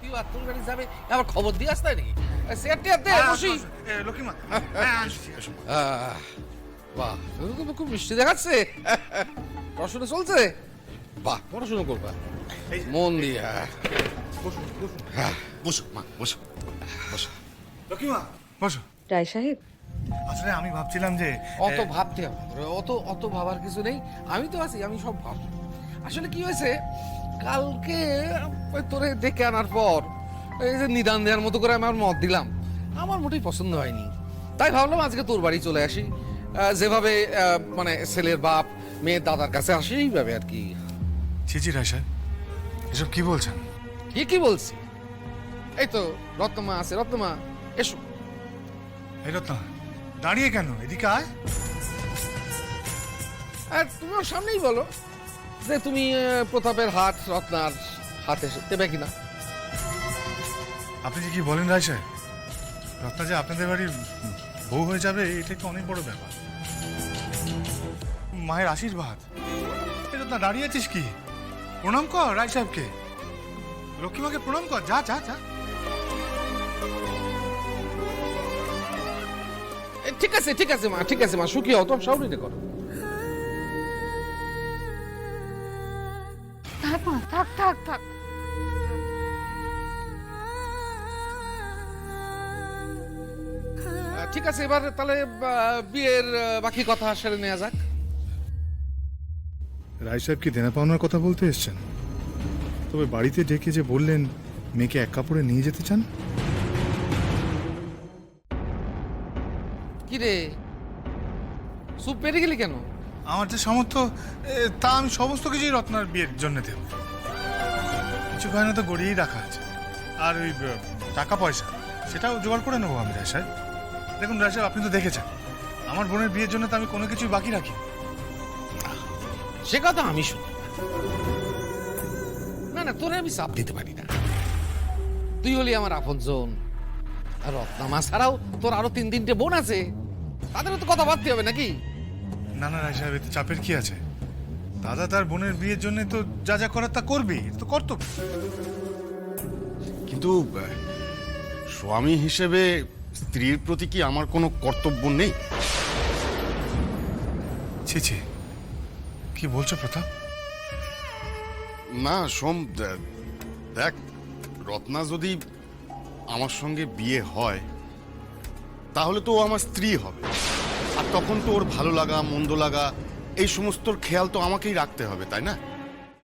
তুই তোর বাড়ি যাবে আবার খবর দিয়ে আসতে নাকি চেয়ারটি হাতে বসি লক্ষ্মীমা বাহ তুমি খুব মিষ্টি দেখাচ্ছে পড়াশোনা চলছে বাহ পড়াশোনা করবা মন দিয়ে বসো মা বসো বসো লক্ষ্মীমা বসো। রায় সাহেব, আসলে আমি ভাবছিলাম যে অত ভাবতে হবে না, অত ভাবার কিছু নেই। আমি তো আছি, আমি সব ভাব। আসলে কি হয়েছে কালকে ওই তোরে ডেকে আনার পর এই যে নিদান দেওয়ার মতো করে আমার মত দিলাম, আমার মোটেই পছন্দ হয়নি। তাই ভাবলাম আজকে তোর বাড়ি চলে আসি, যেভাবে মানে ছেলের বাপ মেয়ের দাদার কাছে আসে এইভাবে আর কি। ছিচি রায় সাহেব এসব কি বলছেন? কি বলছি? এই তো রত্নমা আছে, রত্নমা এসো। এই রত্না দাঁড়িয়ে কেন, এদিকে আয়। আর তুমি ওর সামনেই বলো যে তুমি প্রতাপের হাত রত্নার হাতে দেবে কিনা। আপনি যে কি বলেন রায় সাহেব, রত্না যে আপনাদের বাড়ির বউ হয়ে যাবে এটা একটা অনেক বড় ব্যাপার, মায়ের আশীর্বাদ। এই রত্না দাঁড়িয়ে আছিস কি, প্রণাম কর রায় সাহেবকে, লক্ষ্মীমাকে প্রণাম কর, যা যা যা। ঠিক আছে মা, ঠিক আছে মা, সুখী হও, তোমার সব নিতে করো। থাক মা, থাক থাক থাক। ঠিক আছে, এবার তাহলে বিয়ের বাকি কথা সেরে নেওয়া যাক। রায় সাহেব কি দেনা পাওনার কথা বলতে এসছেন? তবে বাড়িতে ডেকে যে বললেন মেয়েকে এক কাপড়ে নিয়ে যেতে চান। কি রে সুপ পেরে গেলি কেন? আমার যে সামর্থ্য তা আমি সমস্ত কিছুই রত্নার বিয়ের জন্য দেব, কিছু গয়না তো গড়িয়েই রাখা আছে, আর ওই টাকা পয়সা সেটাও জোগাড় করে নেবো আমি রায় সাহেব। দেখুন রায় সাহেব, আপনি তো দেখেছেন আমার বোনের বিয়ের জন্য তো আমি কোনো কিছুই বাকি রাখি। সে কথা আমি শুনি না, না তোরে আমি চাপ দিতে পারি না, তুই হলি আমার আপনজন। আর রত্নামা ছাড়াও তোর আরো 3-3টে বোন আছে, তাদেরও তো কথা ভাবতে হবে নাকি? না না রায় সাহেব, এতে চাপের কি আছে? দাদা তার বোনের বিয়ের জন্য তো যা যা করার তা করবেই, এটা তো কর্তব্য। কিন্তু স্বামী হিসেবে স্ত্রীর প্রতি কি আমার কোনো কর্তব্য নেই? ছি ছি, কি বলছো প্রতাপ? না সোম, দেখ রত্না যদি আমার সঙ্গে বিয়ে হয় তাহলে তো ও আমার স্ত্রী হবে, আর তখন তো ওর ভালো লাগা মন্দ লাগা এই সমস্ত খেয়াল তো আমাকেই রাখতে হবে, তাই না?